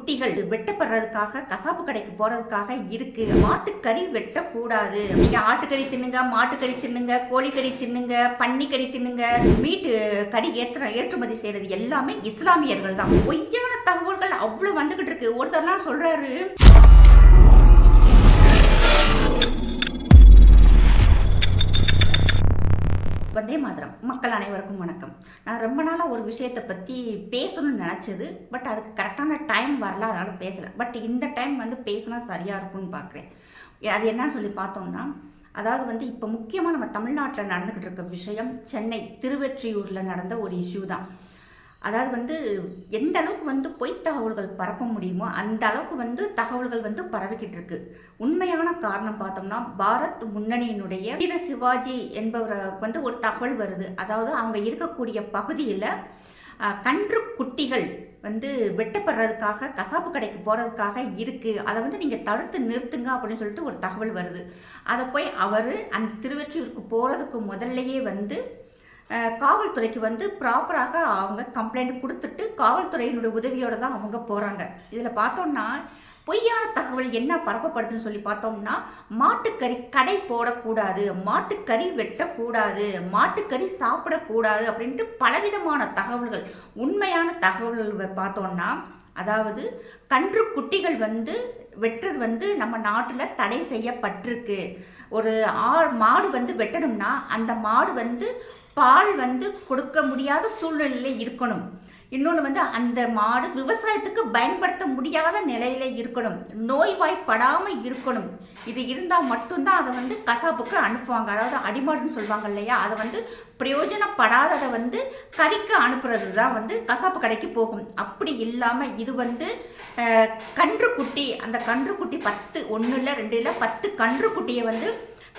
குட்டிகள் வெட்டப்படுறதுக்காக கசாப்பு கடைக்கு போறதுக்காக இருக்கு. மாட்டுக்கறி வெட்டக்கூடாது. நீங்க ஆட்டுக்கறி தின்னுங்க, மாட்டுக்கறி தின்னுங்க, கோழிக்கறி தின்னுங்க, பன்னிக்கறி தின்னுங்க. மீட்டு கறி ஏற்றுமதி செய்யறது எல்லாமே இஸ்லாமியர்கள் தான். பொய்யான தகவல்கள் அவ்வளவு வந்துகிட்டு இருக்கு. ஒருத்தர்லாம் சொல்றாரு, வந்தே மாதரம். மக்கள் அனைவருக்கும் வணக்கம். நான் ரொம்ப நாளாக ஒரு விஷயத்தை பற்றி பேசணும்னு நினச்சது, பட் அதுக்கு கரெக்டான டைம் வரல, அதனால் பேசலை. பட் இந்த டைம் பேசினா சரியாக இருக்கும்னு பார்க்குறேன். அது என்னன்னு சொல்லி பார்த்தோம்னா, அதாவது இப்போ முக்கியமாக நம்ம தமிழ்நாட்டில் நடந்துக்கிட்டு இருக்க விஷயம் சென்னை திருவெற்றியூரில் நடந்த ஒரு இஷ்யூ தான். அதாவது எந்த அளவுக்கு பொய் தகவல்கள் பரப்ப முடியுமோ அந்த அளவுக்கு தகவல்கள் பரவிக்கிட்டு இருக்கு. உண்மையான காரணம் பார்த்தோம்னா, பாரத் முன்னணியினுடைய வீர சிவாஜி என்பவர் ஒரு தகவல் வருது. அதாவது அவங்க இருக்கக்கூடிய பகுதியில் கன்று குட்டிகள் வெட்டப்படுறதுக்காக கசாப்பு கடைக்கு போகிறதுக்காக இருக்குது. அதை நீங்கள் தடுத்து நிறுத்துங்க அப்படின்னு சொல்லிட்டு ஒரு தகவல் வருது. அதை போய் அவர் அந்த திருவெற்றியூருக்கு போகிறதுக்கு முதல்லையே காவல்துறைக்கு ப்ராப்பராக அவங்க கம்ப்ளைண்ட் கொடுத்துட்டு காவல்துறையினுடைய உதவியோடு தான் அவங்க போகிறாங்க. இதில் பார்த்தோம்னா பொய்யான தகவல் என்ன பரப்பப்படுதுன்னு சொல்லி பார்த்தோம்னா, மாட்டுக்கறி கடை போடக்கூடாது, மாட்டுக்கறி வெட்டக்கூடாது, மாட்டுக்கறி சாப்பிடக்கூடாது அப்படின்ட்டு பலவிதமான தகவல்கள். உண்மையான தகவல்கள் பார்த்தோம்னா, அதாவது கன்று குட்டிகள் வெட்டுறது நம்ம நாட்டில் தடை செய்யப்பட்டிருக்கு. ஒரு மாடு வெட்டணும்னா அந்த மாடு பால் கொடுக்க முடியாத சூழ்நிலையில் இருக்கணும். இன்னொன்று அந்த மாடு விவசாயத்துக்கு பயன்படுத்த முடியாத நிலையில இருக்கணும், நோய்வாய்ப்படாமல் இருக்கணும். இது இருந்தால் மட்டும்தான் அதை கசாப்புக்கு அனுப்புவாங்க. அதாவது அடிமாடுன்னு சொல்லுவாங்க இல்லையா, அதை பிரயோஜனப்படாததை கறிக்கு அனுப்புறது தான் கசாப்பு கடைக்கு போகும். அப்படி இல்லாமல் இது கன்றுக்குட்டி, அந்த கன்றுக்குட்டி 10 1 இல்லை 2 இல்லை 10 கன்றுக்குட்டியை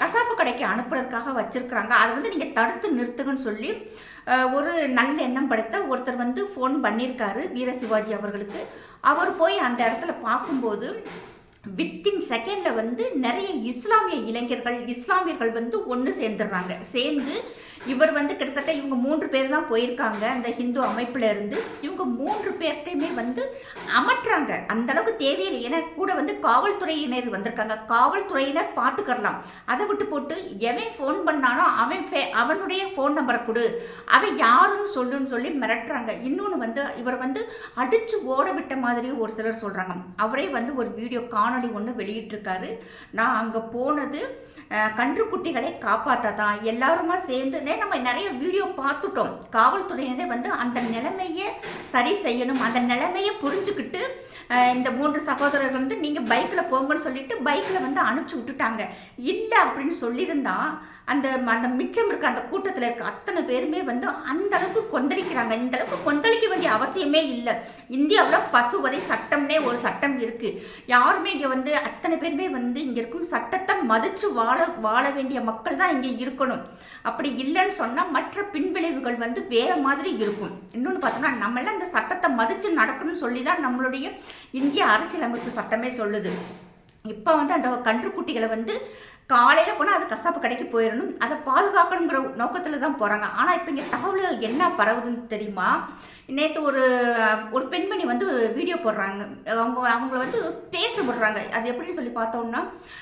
கசாப்பு கடைக்கு அனுப்புறதுக்காக வச்சிருக்கிறாங்க. அதை நீங்கள் தடுத்து நிறுத்துங்கன்னு சொல்லி ஒரு நல்ல எண்ணம் படைத்த ஒருத்தர் ஃபோன் பண்ணியிருக்காரு வீர சிவாஜி அவர்களுக்கு. அவர் போய் அந்த இடத்துல பார்க்கும்போது வித்தின் செகண்டில் நிறைய இஸ்லாமிய இஸ்லாமியர்கள் ஒன்று சேர்ந்துடுறாங்க. சேர்ந்து இவர் கிட்டத்தட்ட இவங்க 3 பேர் தான் போயிருக்காங்க அந்த ஹிந்து அமைப்புல இருந்து. இவங்க 3 பேர்ட்டையுமே அமற்றாங்க. அந்த அளவுக்கு தேவையில்லை. ஏன்னா கூட காவல்துறையினர் வந்திருக்காங்க. காவல்துறையினர் பார்த்துக்கலாம். அதை விட்டு போட்டு எவன் ஃபோன் பண்ணானோ அவனுடைய ஃபோன் நம்பரை கொடு, அவன் யாருன்னு சொல்லுன்னு சொல்லி மிரட்டுறாங்க. இன்னொன்று இவர் அடிச்சு ஓட விட்ட மாதிரி ஒரு சிலர் சொல்றாங்க. அவரே ஒரு வீடியோ காணொலி ஒன்று வெளியிட்டிருக்காரு. நான் அங்கே போனது கன்றுக்குட்டிகளை காப்பாற்றதான், எல்லாருமா சேர்ந்து நம்ம நிறைய வீடியோ பார்த்துட்டோம். காவல்துறையினரே அந்த நிலைமையை சரி செய்யணும், அந்த நிலைமையை புரிஞ்சுக்கிட்டு இந்த 3 சகோதரர்கள் நீங்கள் பைக்கில் போங்கன்னு சொல்லிட்டு பைக்கில் அனுப்பிச்சி விட்டுட்டாங்க. இல்லை அப்படின்னு சொல்லியிருந்தா அந்த மிச்சம் இருக்க அந்த கூட்டத்தில் இருக்க அத்தனை பேருமே அந்த அளவுக்கு கொந்தளிக்கிறாங்க. இந்த அளவுக்கு கொந்தளிக்க வேண்டிய அவசியமே இல்லை. இந்தியாவில் பசுவதை சட்டம்னே ஒரு சட்டம் இருக்கு. யாருமே இங்கே அத்தனை பேருமே இங்கே இருக்கும் சட்டத்தை மதிச்சு வாழ வேண்டிய மக்கள் தான் இங்கே இருக்கணும். அப்படி இல்லைன்னு சொன்னால் மற்ற பின்விளைவுகள் வேற மாதிரி இருக்கும். இன்னொன்று பார்த்தோம்னா, நம்மளாம் இந்த சட்டத்தை மதிச்சு நடக்கணும்னு சொல்லி தான் நம்மளுடைய இந்திய அரசியலமைப்பு சட்டமே சொல்லுது. இப்போ அந்த கன்றுக்குட்டிகளை காலையில் போனால் அது கசாப்பு கடைக்கு போயிடணும், அதை பாதுகாக்கணுங்கிற நோக்கத்தில் தான் போகிறாங்க. ஆனால் இப்போ இங்கே தகவல்கள் என்ன பரவுதுன்னு தெரியுமா? நேற்று ஒரு பெண்மணி வீடியோ போடுறாங்க. அவங்கள பேச விடுறாங்க. அது எப்படின்னு சொல்லி பார்த்தோம்னா,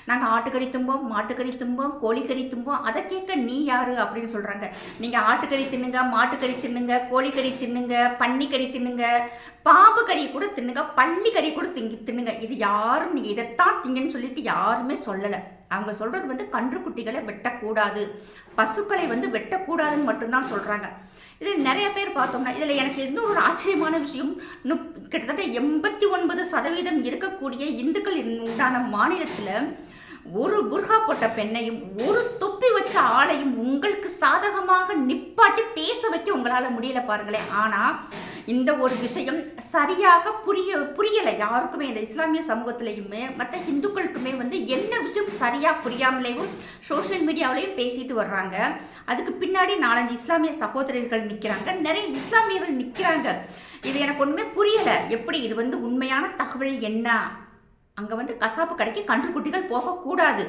நாங்கள் ஆட்டுக்கறி தும்போம், மாட்டுக்கறி தும்போம், கோழிக்கறி தும்போம், அதை கேட்க நீ யாரு அப்படின்னு சொல்கிறாங்க. நீங்கள் ஆட்டுக்கறி தின்னுங்க, மாட்டுக்கறி தின்னுங்க, கோழிக்கறி தின்னுங்க, பன்னிக்கறி தின்னுங்க, பாம்பு கறி கூட தின்னுங்க, பள்ளி கறி கூட தின்னுங்க. இது யாரும் நீங்கள் இதைத்தான் திங்கன்னு சொல்லிட்டு யாருமே சொல்லலை. அவங்க சொல்றது கன்றுக்குட்டிகளை வெட்டக்கூடாது, பசுக்களை வெட்டக்கூடாதுன்னு மட்டும்தான் சொல்றாங்க. இதில் நிறைய பேர் பார்த்தோம்னா, இதில் எனக்கு இன்னொரு ஆச்சரியமான விஷயம், கிட்டத்தட்ட 89% இருக்கக்கூடிய இந்துக்கள் உண்டான மாநிலத்தில் ஒரு புர்கா போட்ட பெண்ணையும் ஒரு தொப்பி வச்ச ஆளையும் உங்களுக்கு சாதகமாக நிப்பாட்டி பேச வைக்க உங்களால் முடியல பாருங்களேன். ஆனால் இந்த ஒரு விஷயம் சரியாக புரியலை யாருக்குமே. இந்த இஸ்லாமிய சமூகத்திலையுமே மற்ற இந்துக்களுக்குமே என்ன விஷயம் சரியாக புரியாமலேயும் சோஷியல் மீடியாவிலையும் பேசிட்டு வர்றாங்க. அதுக்கு பின்னாடி 4-5 இஸ்லாமிய சகோதரர்கள் நிற்கிறாங்க, நிறைய இஸ்லாமியர்கள் நிற்கிறாங்க. இது எனக்கு ஒன்றுமே புரியலை. எப்படி இது உண்மையான தகவல் என்ன? அங்கே கசாப்பு கடைக்கு கன்றுக்குட்டிகள் போகக்கூடாது,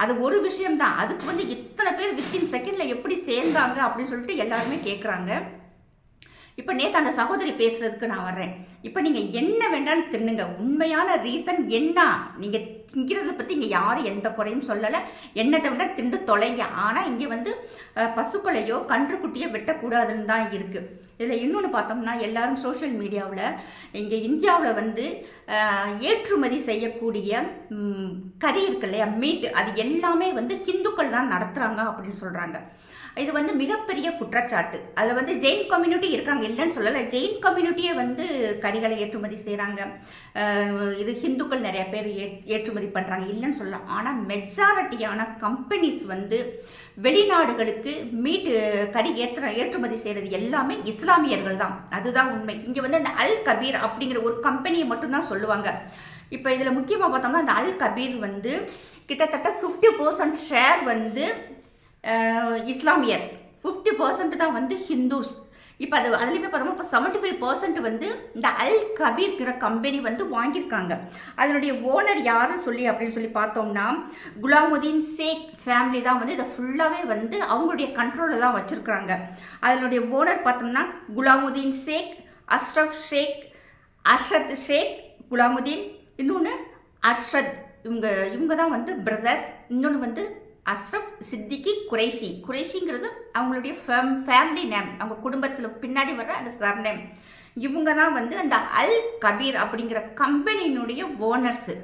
அது ஒரு விஷயம்தான். அதுக்கு இத்தனை பேர் வித்தின் செகண்டில் எப்படி சேர்ந்தாங்க அப்படின்னு சொல்லிட்டு எல்லாருமே கேட்குறாங்க. இப்போ நேற்று அந்த சகோதரி பேசுறதுக்கு நான் வர்றேன். இப்போ நீங்கள் என்ன வேண்டாலும் தின்னுங்க, உண்மையான ரீசன் என்ன? நீங்கள் திங்கிறத பற்றி இங்கே யாரும் எந்த குறையும் சொல்லலை, என்னத்தை விட திண்டு தொலைங்க. ஆனால் இங்கே வந்து பசுக்களையோ கன்றுக்குட்டியோ வெட்டக்கூடாதுன்னு தான் இருக்குது. இதில் இன்னொன்று பார்த்தோம்னா, எல்லாரும் சோஷியல் மீடியாவில் இங்கே இந்தியாவில் வந்து ஏற்றுமதி செய்யக்கூடிய கறி இருக்கு இல்லையா, மீட், அது எல்லாமே வந்து ஹிந்துக்கள் தான் நடத்துகிறாங்க அப்படின்னு சொல்கிறாங்க. இது வந்து மிகப்பெரிய குற்றச்சாட்டு. அதில் வந்து ஜெயின் கம்யூனிட்டி இருக்காங்க, இல்லைன்னு சொல்லலை. ஜெயின் கம்யூனிட்டியே வந்து கறிகளை ஏற்றுமதி செய்கிறாங்க. இது ஹிந்துக்கள் நிறைய பேர் ஏற்றுமதி பண்ணுறாங்க, இல்லைன்னு சொல்லலாம். ஆனால் மெஜாரிட்டியான கம்பெனிஸ் வந்து வெளிநாடுகளுக்கு கறி ஏற்றுமதி செய்கிறது எல்லாமே இஸ்லாமியர்கள் தான். அதுதான் உண்மை. இங்கே வந்து அந்த அல் கபீர் அப்படிங்கிற ஒரு கம்பெனியை மட்டும்தான் சொல்லுவாங்க. இப்போ இதில் முக்கியமாக பார்த்தோம்னா, அந்த அல் கபீர் வந்து கிட்டத்தட்ட 50% ஷேர் வந்து இஸ்லாமியர், 50% தான் வந்து ஹிந்துஸ். இப்போ அதுலேயுமே பார்த்தோம்னா இப்போ 75% வந்து இந்த அல் கபீர்ங்கிற கம்பெனி வந்து வாங்கியிருக்காங்க. அதனுடைய ஓனர் யாரும் அப்படின்னு சொல்லி பார்த்தோம்னா, குலாமுதீன் ஷேக் ஃபேமிலி தான் வந்து இதை ஃபுல்லாகவே வந்து அவங்களுடைய கண்ட்ரோலில் தான் வச்சுருக்காங்க. அதனுடைய ஓனர் பார்த்தோம்னா குலாமுதீன் ஷேக், அஷ்ரஃப் ஷேக், அர்ஷத் ஷேக், குலாமுதீன், இன்னொன்று அர்ஷத். இவங்க தான் வந்து பிரதர்ஸ். இன்னொன்று வந்து அஷ்ரஃப் சித்திகி குறைஷிங்கிறது அவங்களுடைய ஃபேமிலி நேம், அவங்க குடும்பத்தில் பின்னாடி வர்ற அந்த சர்நேம். இவங்க தான் வந்து அந்த அல் கபீர் அப்படிங்கிற கம்பெனியினுடைய ஓனர்ஸு.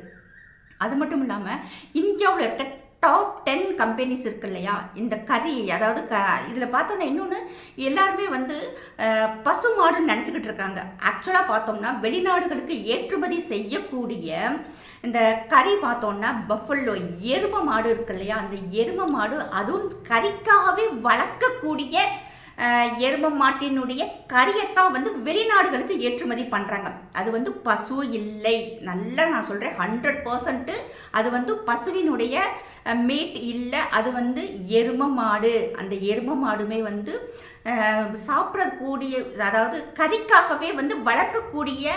அது மட்டும் இல்லாமல் இந்தியாவில் இருக்க டாப் 10 கம்பெனிஸ் இருக்கு இல்லையா, இந்த கறி, அதாவது இதில் பார்த்தோன்னா இன்னொன்று, எல்லாருமே வந்து பசு மாடுன்னு நினச்சிக்கிட்டு இருக்காங்க. ஆக்சுவலாக பார்த்தோம்னா வெளிநாடுகளுக்கு ஏற்றுமதி செய்யக்கூடிய இந்த கறி பார்த்தோன்னா பஃபல்லோ எரும மாடு இருக்கு இல்லையா, அந்த எரும மாடு, அதுவும் கறிக்காகவே வளர்க்கக்கூடிய எரும மாட்டினுடைய கறியைத்தான் வந்து வெளிநாடுகளுக்கு ஏற்றுமதி பண்ணுறாங்க. அது வந்து பசு இல்லை, நல்லா நான் சொல்கிறேன், 100% அது வந்து பசுவினுடைய மீட் இல்லை, அது வந்து எரும மாடு. அந்த எரும மாடுமே வந்து சாப்பிடக்கூடிய, அதாவது கறிக்காகவே வந்து வளர்க்கக்கூடிய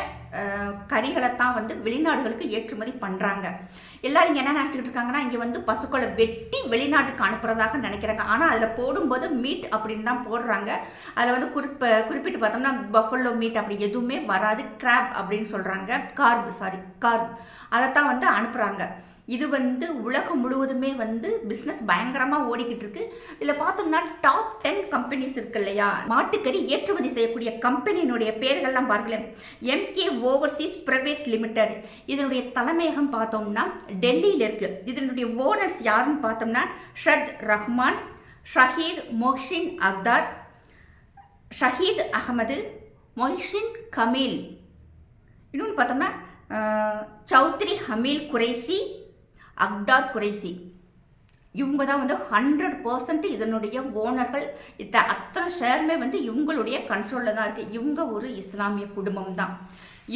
கறிகளைத்தான் வந்து வெளிநாடுகளுக்கு ஏற்றுமதி பண்ணுறாங்க. எல்லாரும் இங்கே என்ன நினச்சிக்கிட்டு இருக்காங்கன்னா, இங்கே வந்து பசுக்களை வெட்டி வெளிநாட்டுக்கு அனுப்புறதாக நினைக்கிறாங்க. ஆனால் அதில் போடும்போது மீட் அப்படின்னு தான் போடுறாங்க. அதில் வந்து குறிப்பிட்டு பார்த்தோம்னா பஃபல்லோ மீட் அப்படி எதுவுமே வராது, கிராப் அப்படின்னு சொல்கிறாங்க, கார்ப் அதைத்தான் வந்து அனுப்புகிறாங்க. இது வந்து உலகம் முழுவதுமே வந்து பிஸ்னஸ் பயங்கரமாக ஓடிக்கிட்டு இருக்கு. இதில் பார்த்தோம்னா டாப் 10 கம்பெனிஸ் இருக்கு இல்லையா, மாட்டுக்கறி ஏற்றுமதி செய்யக்கூடிய கம்பெனியினுடைய பேர்கள்லாம் பார்க்கல. எம்கே ஓவர்சீஸ் பிரைவேட் லிமிடெட், இதனுடைய தலைமையகம் பார்த்தோம்னா டெல்லியில் இருக்குது. இதனுடைய ஓனர்ஸ் யாருன்னு பார்த்தோம்னா ஷத் ரஹ்மான், ஷஹீத் மொஹ்சின் அக்தார், ஷஹீத் அகமது, மொஹ்சின் கமீல், இன்னொன்று பார்த்தோம்னா சௌத்ரி ஹமீல் குறைஷி, அக்தார் குறைசி. இவங்க தான் வந்து 100% இதனுடைய ஓனர்கள். அத்தனை ஷேருமே வந்து இவங்களுடைய கண்ட்ரோலில் தான் இருக்குது. இவங்க ஒரு இஸ்லாமிய குடும்பம் தான்.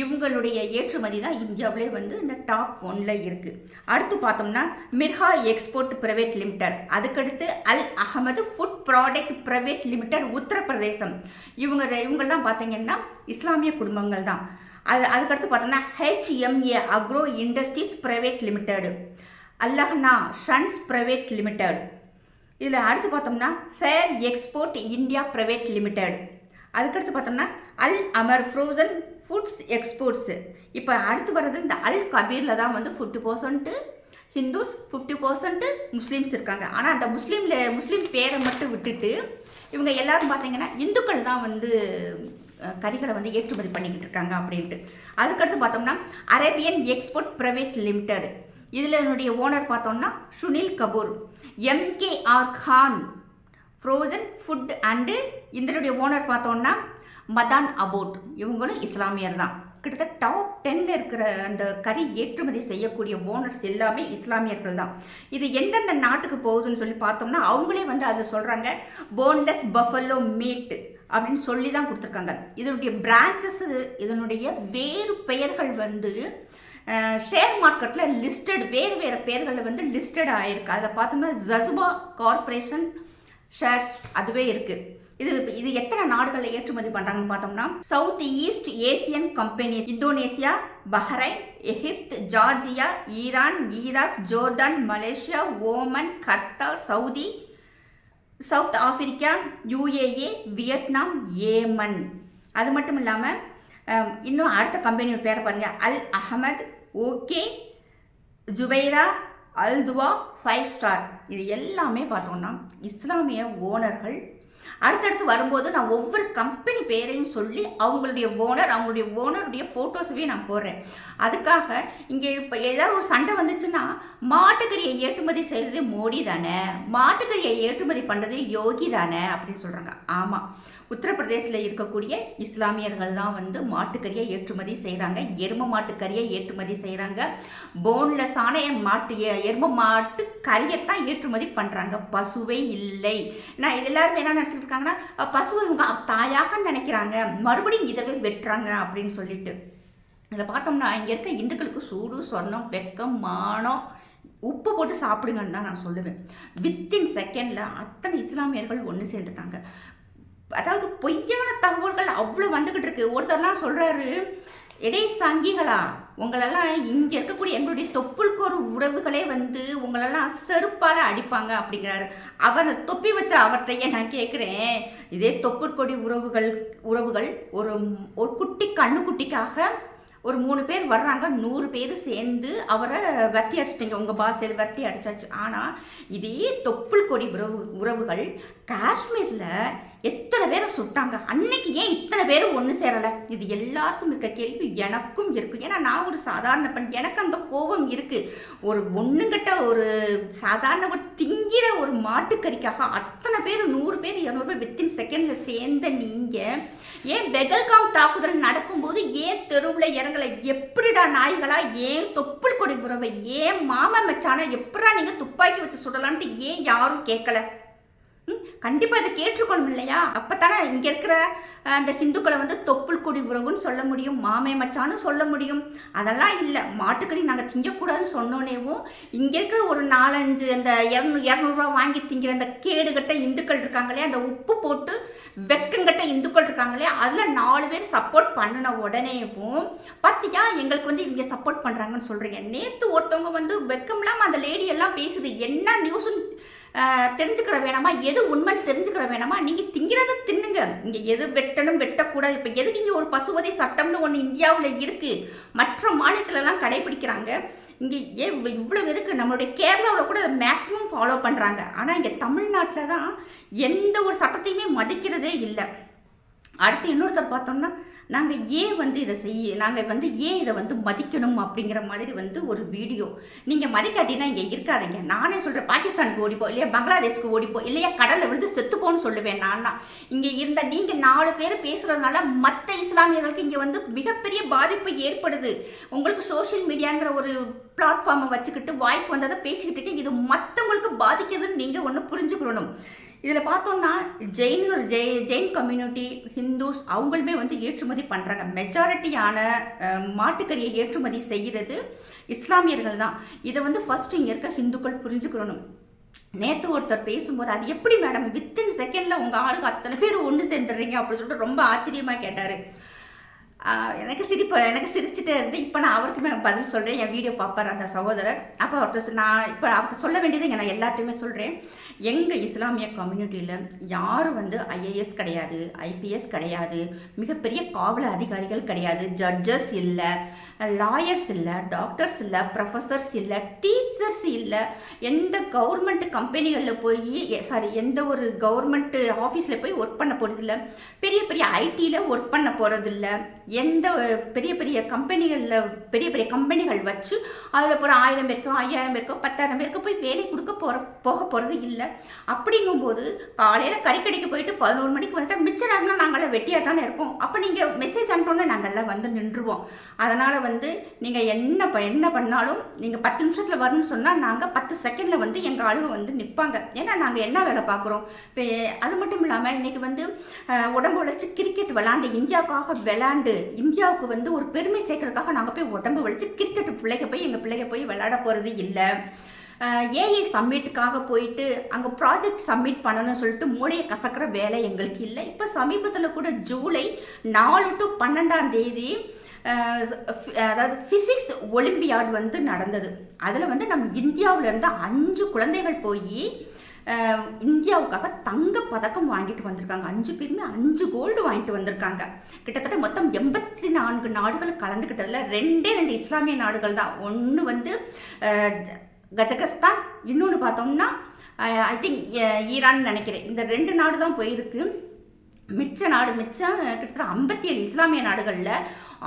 இவங்களுடைய ஏற்றுமதி தான் இந்தியாவிலே வந்து இந்த டாப் 1ல் இருக்குது. அடுத்து பார்த்தோம்னா மிர்ஹா எக்ஸ்போர்ட் பிரைவேட் லிமிடெட், அதுக்கடுத்து Al Ahmed food product private limited உத்தரப்பிரதேசம். இவங்கெல்லாம் பார்த்தீங்கன்னா இஸ்லாமிய குடும்பங்கள் தான். அதுக்கடுத்து பார்த்தோம்னா HMA agro industries private limited, Allana sons private limited. இதில் அடுத்து பார்த்தோம்னா fair export India private limited. அதுக்கடுத்து பார்த்தோம்னா Al Amar frozen foods exports. இப்போ அடுத்து வர்றது இந்த அல் கபீரில் தான் வந்து 50% ஹிந்துஸ், 50% முஸ்லீம்ஸ் இருக்காங்க. ஆனால் அந்த முஸ்லீம் பேரை மட்டும் விட்டுட்டு இவங்க எல்லாரும் பார்த்தீங்கன்னா இந்துக்கள் தான் வந்து கறிகளை வந்து ஏற்றுமதி பண்ணிக்கிட்டு இருக்காங்க அப்படின்ட்டு. அதுக்கடுத்து பார்த்தோம்னா அரேபியன் எக்ஸ்போர்ட் பிரைவேட் லிமிடெட், இதில் என்னுடைய ஓனர் பார்த்தோம்னா Sunil Kapoor. MKR Khan frozen food and, இதனுடைய ஓனர் பார்த்தோம்னா மதான் அபோட். இவங்களும் இஸ்லாமியர் தான். கிட்டத்தட்ட டாப் 10ல் இருக்கிற அந்த கறி ஏற்றுமதி செய்யக்கூடிய ஓனர்ஸ் எல்லாமே இஸ்லாமியர்கள் தான். இது எந்தெந்த நாட்டுக்கு போகுதுன்னு சொல்லி பார்த்தோம்னா அவங்களே வந்து அதை சொல்கிறாங்க, போன்லெஸ் பஃபல்லோ மீட் அப்படின்னு சொல்லி தான் கொடுத்துருக்காங்க. இதனுடைய பிரான்ச்சஸ், இதனுடைய வேறு பெயர்கள் வந்து ஷேர் மார்க்கெட்டில் லிஸ்டட், வேறு பேர்களில் வந்து லிஸ்டட் ஆகிருக்கு. அதில் பார்த்தோம்னா ஜசுபா கார்பரேஷன் ஷேர்ஸ் அதுவே இருக்குது. இது எத்தனை நாடுகளில் ஏற்றுமதி பண்ணுறாங்கன்னு பார்த்தோம்னா south east Asian companies, Indonesia, Bahrain, Egypt, Georgia, Iran, Iraq, Jordan, Malaysia, Oman, Qatar, Saudi, South Africa, UAE, Vietnam, Yemen. அது மட்டும் இல்லாமல் இன்னும் அடுத்த கம்பெனியோட பேரை பாருங்கள், அல் அஹமத், ஓகே, ஜுபைரா, அல்துவா, 5 ஸ்டார். இது எல்லாமே பார்த்தோம்னா இஸ்லாமிய ஓனர்கள். அடுத்தடுத்து வரும்போது நான் ஒவ்வொரு கம்பெனி பேரையும் சொல்லி அவங்களுடைய ஓனருடைய ஃபோட்டோஸவே நான் போடுறேன். அதுக்காக இங்கே இப்போ ஏதாவது ஒரு சண்டை வந்துச்சுன்னா, மாட்டுக்கறியை ஏற்றுமதி செய்கிறது மோடி தானே, மாட்டுக்கறியை ஏற்றுமதி பண்ணுறது யோகி தானே அப்படின்னு சொல்கிறாங்க. ஆமாம், உத்தரப்பிரதேசில் இருக்கக்கூடிய இஸ்லாமியர்கள் தான் வந்து மாட்டுக்கறியை ஏற்றுமதி செய்கிறாங்க, எரும மாட்டுக்கறியை ஏற்றுமதி செய்கிறாங்க, போன்லெஸ்ஸான எரும மாட்டு கறியைத்தான் ஏற்றுமதி பண்ணுறாங்க, பசுவை இல்லை. நான் இது எல்லாரும் என்ன நினச்சிட்டு இருக்காங்கன்னா, பசுவை இவங்க தாயாக நினைக்கிறாங்க, மறுபடியும் இதவே வெட்டுறாங்க அப்படின்னு சொல்லிட்டு. இதில் பார்த்தோம்னா இங்கே இருக்க இந்துக்களுக்கு சூடு, சொர்ணம், வெக்கம், மானம், உப்பு போட்டு சாப்பிடுங்கன்னு தான் நான் சொல்லுவேன். வித்தின் செகண்டில் அத்தனை இஸ்லாமியர்கள் ஒன்று சேர்ந்துட்டாங்க. அதாவது பொய்யான தகவல்கள் அவ்வளோ வந்துக்கிட்டு இருக்கு. ஒருத்தர்லாம் சொல்கிறாரு, எடே சங்கிகளா, உங்களெல்லாம் இங்கே இருக்கக்கூடிய எங்களுடைய தொப்புள்கோர் உறவுகளே வந்து உங்களெல்லாம் செருப்பால் அடிப்பாங்க அப்படிங்கிறாரு. அவரை தொப்பி வச்ச அவர்கிட்டையே நான் கேட்குறேன், இதே தொப்புள்கொடி உறவுகள் ஒரு குட்டி கண்ணுக்குட்டிக்காக ஒரு 3 பேர் வர்றாங்க, 100 பேர் சேர்ந்து அவரை வர்த்தி அடிச்சிட்டிங்க, உங்கள் பாசையில் வர்த்தி அடிச்சாச்சு. ஆனால் இதே தொப்புள் கொடி உறவுகள் காஷ்மீரில் எத்தனை பேரை சுட்டாங்க, அன்னைக்கு ஏன் இத்தனை பேரும் ஒன்று சேரலை? இது எல்லாருக்கும் இருக்க கேள்வி எனக்கும் இருக்குது. ஏன்னா நான் ஒரு சாதாரண பெண், எனக்கு அந்த கோபம் இருக்குது. ஒரு ஒன்றுங்கிட்ட ஒரு சாதாரண ஒரு திங்கிற ஒரு மாட்டுக்கறிக்காக அத்தனை பேர் 100 பேர் 200 பேர் வித்தின் செகண்டில் சேர்ந்த நீங்கள் ஏன் பெகல்காம் தாக்குதல் நடக்கும்போது ஏன் தெருவில் இறங்கலை? எப்படிடா நாய்களா, ஏன் தொப்புள் கொடி உறவை, ஏன் மாமா மச்சான எப்படா நீங்கள் துப்பாக்கி வச்சு சுடலான்ட்டு ஏன் யாரும் கேட்கல? கண்டிப்பாக இதை கேட்டுக்கணும் இல்லையா? அப்போ தானே இங்கே இருக்கிற அந்த ஹிந்துக்களை வந்து தொப்புள் கொடி உறவுன்னு சொல்ல முடியும், மாமே மச்சான்னு சொல்ல முடியும். அதெல்லாம் இல்லை, மாட்டுக்கறி நாங்கள் திங்கக்கூடாதுன்னு சொன்னோன்னேவும் இங்கே இருக்கிற ஒரு 4-5 அந்த 200 வாங்கி திங்கிற அந்த கேடுகட்ட இந்துக்கள் இருக்காங்களே, அந்த உப்பு போட்டு வெக்கங்கட்ட இந்துக்கள் இருக்காங்களே, அதில் 4 பேர் சப்போர்ட் பண்ணின உடனேவும் பார்த்தியா எங்களுக்கு வந்து இவங்க சப்போர்ட் பண்ணுறாங்கன்னு சொல்கிறீங்க. நேற்று ஒருத்தவங்க வந்து வெக்கம்லாம் அந்த லேடி எல்லாம் பேசுது, என்ன நியூஸ்ன்னு தெரிஞ்சுக்கிற வேணாமா, எது உண்மைன்னு தெரிஞ்சுக்கிற வேணாமா? நீங்கள் திங்கிறத தின்னுங்க, இங்கே எது வெட்டணும் வெட்டக்கூடாது. இப்போ எதுக்கு இங்கே ஒரு பசுவதை சட்டம்னு ஒன்று இந்தியாவில் இருக்குது, மற்ற மாநிலத்திலலாம் கடைபிடிக்கிறாங்க, இங்கே ஏன் இவ்வளோ எதுக்கு? நம்மளுடைய கேரளாவில் கூட மேக்ஸிமம் ஃபாலோ பண்ணுறாங்க. ஆனால் இங்கே தமிழ்நாட்டில் தான் எந்த ஒரு சட்டத்தையுமே மதிக்கிறதே இல்லை. அடுத்து இன்னொருத்தர் பார்த்தோம்னா, நாங்கள் ஏன் வந்து ஏன் இதை வந்து மதிக்கணும் அப்படிங்கிற மாதிரி வந்து ஒரு வீடியோ. நீங்கள் மதிக்காட்டினா இங்கே இருக்காதீங்க. நானே சொல்கிறேன், பாகிஸ்தானுக்கு ஓடிப்போ, இல்லையா பங்களாதேஷ்க்கு ஓடிப்போ, இல்லையா கடலில் விழுந்து செத்துப்போன்னு சொல்லுவேன். நான்லாம் இங்கே இருந்த நீங்கள் 4 பேர் பேசுகிறதுனால மற்ற இஸ்லாமியர்களுக்கு இங்கே வந்து மிகப்பெரிய பாதிப்பு ஏற்படுது. உங்களுக்கு சோஷியல் மீடியாங்கிற ஒரு பிளாட்ஃபார்மை வச்சுக்கிட்டு வாய்ப்பு வந்ததை பேசிக்கிட்டு இது மற்றவங்களுக்கு பாதிக்குதுன்னு நீங்கள் ஒன்று புரிஞ்சுக்கணும். இதில் பார்த்தோம்னா ஜெயின் கம்யூனிட்டி, ஹிந்துஸ் அவங்களுமே வந்து ஏற்றுமதி பண்ணுறாங்க. மெஜாரிட்டியான மாட்டுக்கறியை ஏற்றுமதி செய்கிறது இஸ்லாமியர்கள் தான். இதை வந்து ஃபஸ்ட்டு இங்கே இருக்க ஹிந்துக்கள் புரிஞ்சுக்கணும். நேற்று ஒருத்தர் பேசும்போது, அது எப்படி மேடம் வித்தின் செகண்டில் உங்கள் ஆளுக்கு அத்தனை பேர் ஒன்று சேர்ந்துடுறீங்க அப்படின்னு சொல்லிட்டு ரொம்ப ஆச்சரியமாக கேட்டார். எனக்கு சிரிச்சுட்டே இருந்து இப்போ நான் அவருக்குமே பதில் சொல்கிறேன். என் வீடியோ பார்ப்பார் அந்த சகோதரர். அப்போ அவர்கிட்ட நான் இப்போ அவர்கிட்ட சொல்ல வேண்டியது இங்கே நான் எல்லாத்தையுமே சொல்கிறேன். எங்கள் இஸ்லாமிய கம்யூனிட்டியில் யாரும் வந்து ஐஏஎஸ் கிடையாது, ஐபிஎஸ் கிடையாது, மிகப்பெரிய காவல் அதிகாரிகள் கிடையாது, ஜட்ஜஸ் இல்லை, லாயர்ஸ் இல்லை, டாக்டர்ஸ் இல்லை, ப்ரொஃபஸர்ஸ் இல்லை, டீச்சர்ஸ் இல்லை, எந்த கவர்மெண்ட் கம்பெனிகளில் எந்த ஒரு கவர்மெண்ட் ஆஃபீஸில் போய் ஒர்க் பண்ண போகிறதில்ல, பெரிய பெரிய ஐடியில் ஒர்க் பண்ண போகிறதில்ல, எந்த பெரிய பெரிய கம்பெனிகள் வச்சு அதில் போகிற 1000 பேருக்கோ 5000 பேருக்கோ 10,000 பேருக்கு போய் வேலை போக போகிறது இல்லை. அப்படிங்கும்போது காலையில் கறிக்கடைக்கு போயிட்டு 11 மணிக்கு வந்துட்டால் மிச்ச நேரம்னா நாங்களாம் வெட்டியாக தானே இருக்கோம். அப்போ நீங்கள் மெசேஜ் அனுப்பினோன்னே நாங்கள்லாம் வந்து நின்றுவோம். அதனால் வந்து நீங்கள் என்ன பண்ணாலும் நீங்கள் 10 நிமிஷத்தில் வரணும்னு சொன்னால் நாங்கள் 10 செகண்டில் வந்து எங்கள் ஆளுங்க வந்து நிற்பாங்க. ஏன்னா நாங்கள் என்ன வேலை பார்க்குறோம். இப்போ அது மட்டும் இல்லாமல் இன்றைக்கி வந்து உடம்பு உழைச்சி கிரிக்கெட் விளாண்டு இந்தியாவுக்கு வந்து ஒரு பெருமை சேர்க்கறதுக்காக நாங்கள் போய் உடம்பு வலிச்சு கிரிக்கெட் எங்கள் பிள்ளைங்க போய் விளையாட போகிறது இல்லை. ஏஐ சம்மிட்டுக்காக போயிட்டு அங்கே ப்ராஜெக்ட் சப்மிட் பண்ணணும்னு சொல்லிட்டு மூளையை கசக்கிற வேலை எங்களுக்கு இல்லை. இப்போ சமீபத்தில் கூட ஜூலை 4 to 12 அதாவது ஃபிசிக்ஸ் ஒலிம்பியாட் வந்து நடந்தது. அதில் வந்து நம்ம இந்தியாவிலேருந்து 5 குழந்தைகள் போய் இந்தியாவுக்காக தங்க பதக்கம் வாங்கிட்டு வந்திருக்காங்க. 5 பேருமே 5 கோல்டு வாங்கிட்டு வந்திருக்காங்க. கிட்டத்தட்ட மொத்தம் 84 நாடுகள் கலந்துக்கிட்டதில் 2 இஸ்லாமிய நாடுகள் தான். ஒன்று வந்து கஜகஸ்தான், இன்னொன்று பார்த்தோம்னா ஐ திங்க் ஈரான் நினைக்கிறேன். இந்த 2 நாடு தான் போயிருக்கு. மிச்சம் கிட்டத்தட்ட 57 இஸ்லாமிய நாடுகளில்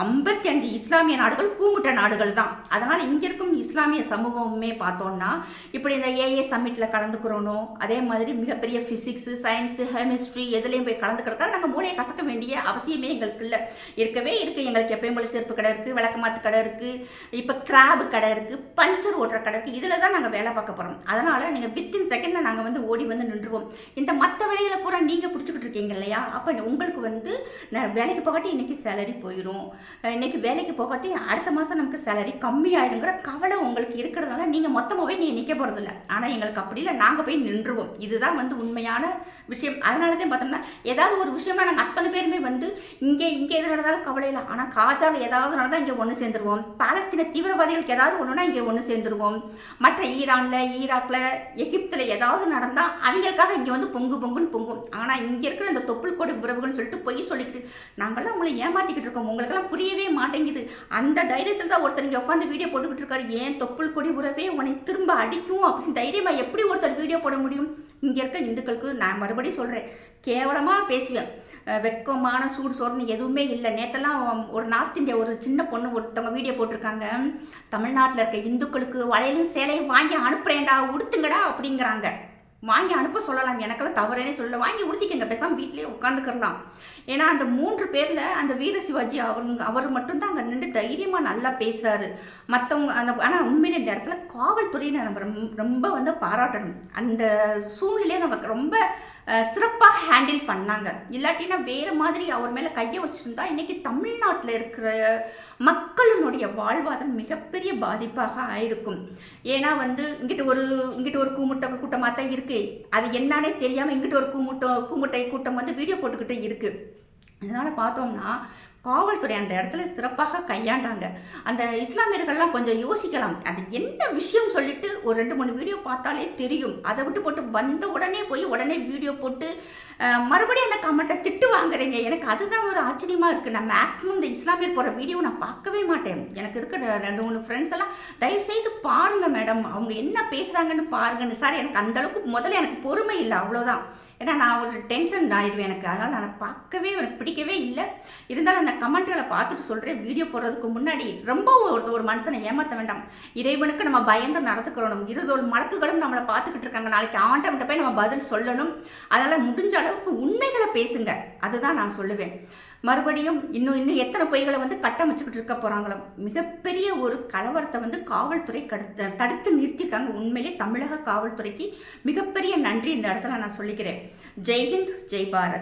55 இஸ்லாமிய நாடுகள் கூமுட்ட நாடுகள் தான். அதனால் இங்கே இருக்கும் இஸ்லாமிய சமூகமுமே பார்த்தோன்னா இப்படி இந்த ஏஏ சம்மிட்டில் கலந்துக்கிறோனோ, அதே மாதிரி மிகப்பெரிய ஃபிசிக்ஸு, சயின்ஸு, கெமிஸ்ட்ரி எதுலேயும் போய் கலந்துக்கிறதுக்காக நாங்கள் மூளையை கசக்க வேண்டிய அவசியமே எங்களுக்கு இல்லை. இருக்குது. எங்களுக்கு எப்பயும் போல செருப்பு கடை இருக்குது, விளக்கமாத்து கடை இருக்குது, இப்போ கிராபு கடை இருக்குது, பஞ்சர் ஓட்டுற கடை இருக்குது. இதில் தான் நாங்கள் வேலை பார்க்க போகிறோம். அதனால் நீங்கள் வித்தின் செகண்டில் நாங்கள் வந்து ஓடி வந்து நின்றுவோம். இந்த மற்ற வேலைகளை பூரா நீங்கள் பிடிச்சிக்கிட்டு இருக்கீங்க இல்லையா, அப்போ உங்களுக்கு வந்து வேலைக்கு போகாட்டி இன்றைக்கி சேலரி போயிடும், இன்னைக்கு வேலைக்கு போகாட்டி அடுத்த மாதம் நமக்கு சேலரி கம்மியாயிடுங்கிற கவலை உங்களுக்கு இருக்கிறதுனால நீங்கள் மொத்தமாகவே நிற்க போகிறதில்ல. ஆனால் எங்களுக்கு அப்படி இல்லை, நாங்கள் போய் நின்றுவோம். இதுதான் வந்து உண்மையான விஷயம். அதனால தான் பார்த்தோம்னா ஏதாவது ஒரு விஷயமா நாங்கள் அத்தனை பேருமே வந்து இங்கே எது நடந்தாலும் கவலை இல்லை. ஆனால் காஜாவில் ஏதாவது நடந்தால் இங்கே ஒன்று சேர்ந்துருவோம். பாலஸ்தீன தீவிரவாதிகளுக்கு ஏதாவது ஒன்றுனா இங்கே ஒன்று சேர்ந்துருவோம். மற்ற ஈரானில், ஈராக்கில், எகிப்தில் ஏதாவது நடந்தால் அவங்களுக்காக இங்கே வந்து பொங்குன்னு பொங்கும். ஆனால் இங்கே இருக்கிற இந்த தொப்புள் கொடி உறவுகள்னு சொல்லிட்டு பொய் சொல்லிக்கிட்டு நாங்கள்லாம் உங்களை ஏமாற்றிக்கிட்டு இருக்கோம். உங்களுக்கெல்லாம் புரியவே மாட்டேங்குது. அந்த தைரியத்தில் தான் ஒருத்தர் இங்கே உட்காந்து வீடியோ போட்டுக்கிட்டு இருக்காரு. ஏன் தொப்புள் கொடி உறவே உன்னை திரும்ப அடிக்கும் அப்படின்னு தைரியமாக எப்படி ஒருத்தர் வீடியோ போட முடியும்? இங்கே இருக்க இந்துக்களுக்கு நான் மறுபடியும் சொல்கிறேன், கேவலமாக பேசுவேன். வெட்கமான சூடு சோறுன்னு எதுவுமே இல்லை. நேற்றெல்லாம் ஒரு நார்த் இந்தியா ஒரு சின்ன பொண்ணு ஒருத்தவங்க வீடியோ போட்டிருக்காங்க. தமிழ்நாட்டில் இருக்க இந்துக்களுக்கு வளையலும் சேலையும் வாங்கி அனுப்புறேன்டா, உடுத்துங்கடா அப்படிங்கிறாங்க. வாங்கி அனுப்ப சொல்லலாம், எனக்கெல்லாம் தவறேனே சொல்லலை. வாங்கி உடுத்திக்கங்க, பேசாமல் வீட்டிலேயே உட்காந்துக்கலாம். ஏன்னா அந்த 3 பேரில் அந்த வீர சிவாஜி அவர் மட்டும்தான் அங்கே நின்று தைரியமாக நல்லா பேசுகிறாரு. மற்றவங்க ஆனால் உண்மையிலே இந்த இடத்துல காவல்துறையை நம்ம ரொம்ப வந்து பாராட்டணும். அந்த சூழ்நிலையை நமக்கு ரொம்ப சிறப்பாக ஹேண்டில் பண்ணாங்க. இல்லாட்டினா வேறு மாதிரி அவர் மேலே கையை வச்சுருந்தா இன்றைக்கி தமிழ்நாட்டில் இருக்கிற மக்களினுடைய வாழ்வாதாரம் மிகப்பெரிய பாதிப்பாக ஆயிருக்கும். ஏன்னா வந்து இங்கிட்ட ஒரு கூட்டமாக தான் இருக்குது. அது என்னன்னே தெரியாமல் இங்கிட்ட ஒரு கூமுட்டை கூட்டம் வந்து வீடியோ போட்டுக்கிட்டு இருக்குது. அதனால் பார்த்தோம்னா காவல்துறை அந்த இடத்துல சிறப்பாக கையாண்டாங்க. அந்த இஸ்லாமியர்கள்லாம் கொஞ்சம் யோசிக்கலாம், அது என்ன விஷயம் சொல்லிட்டு ஒரு 2-3 வீடியோ பார்த்தாலே தெரியும். அதை விட்டு போட்டு வந்த உடனே போய் உடனே வீடியோ போட்டு மறுபடியும் அந்த கமெண்ட்டை திட்டு வாங்குறீங்க. எனக்கு அதுதான் ஒரு ஆச்சரியமாக இருக்குது. நான் மேக்ஸிமம் இந்த இஸ்லாமியர் போகிற வீடியோ நான் பார்க்கவே மாட்டேன். எனக்கு இருக்கிற 2-3 ஃப்ரெண்ட்ஸ் எல்லாம் தயவுசெய்து பாருங்கள் மேடம், அவங்க என்ன பேசுகிறாங்கன்னு பாருங்கன்னு. சார் எனக்கு அந்தளவுக்கு முதல்ல எனக்கு பொறுமை இல்லை, அவ்வளோதான். ஏன்னா நான் ஒரு டென்ஷன் ஆயிடுவேன் எனக்கு. அதனால் நான் பார்க்கவே எனக்கு பிடிக்கவே இல்லை. இருந்தாலும் அந்த கமெண்ட்களை பார்த்துட்டு சொல்கிறேன், வீடியோ போடுறதுக்கு முன்னாடி ரொம்ப ஒரு மனுஷனை ஏமாற்ற வேண்டாம். இறைவனுக்கு நம்ம பயந்து நடந்துக்கிறோம். 20 மலக்குகளும் நம்மளை பார்த்துக்கிட்டு இருக்காங்க. நாளைக்கு ஆண்டவன்கிட்ட போய் நம்ம பதில் சொல்லணும். அதனால் முடிஞ்ச அளவுக்கு உண்மைகளை பேசுங்க, அதுதான் நான் சொல்லுவேன். மறுபடியும் இன்னும் எத்தனை பொய்களை வந்து கட்டமைச்சுக்கிட்டு இருக்க போகிறாங்களோ. மிகப்பெரிய ஒரு கலவரத்தை வந்து காவல்துறை தடுத்து நிறுத்தியிருக்காங்க. உண்மையிலே தமிழக காவல்துறைக்கு மிகப்பெரிய நன்றி இந்த இடத்துல நான் சொல்லிக்கிறேன். ஜெய்ஹிந்த், ஜெய் பாரத்.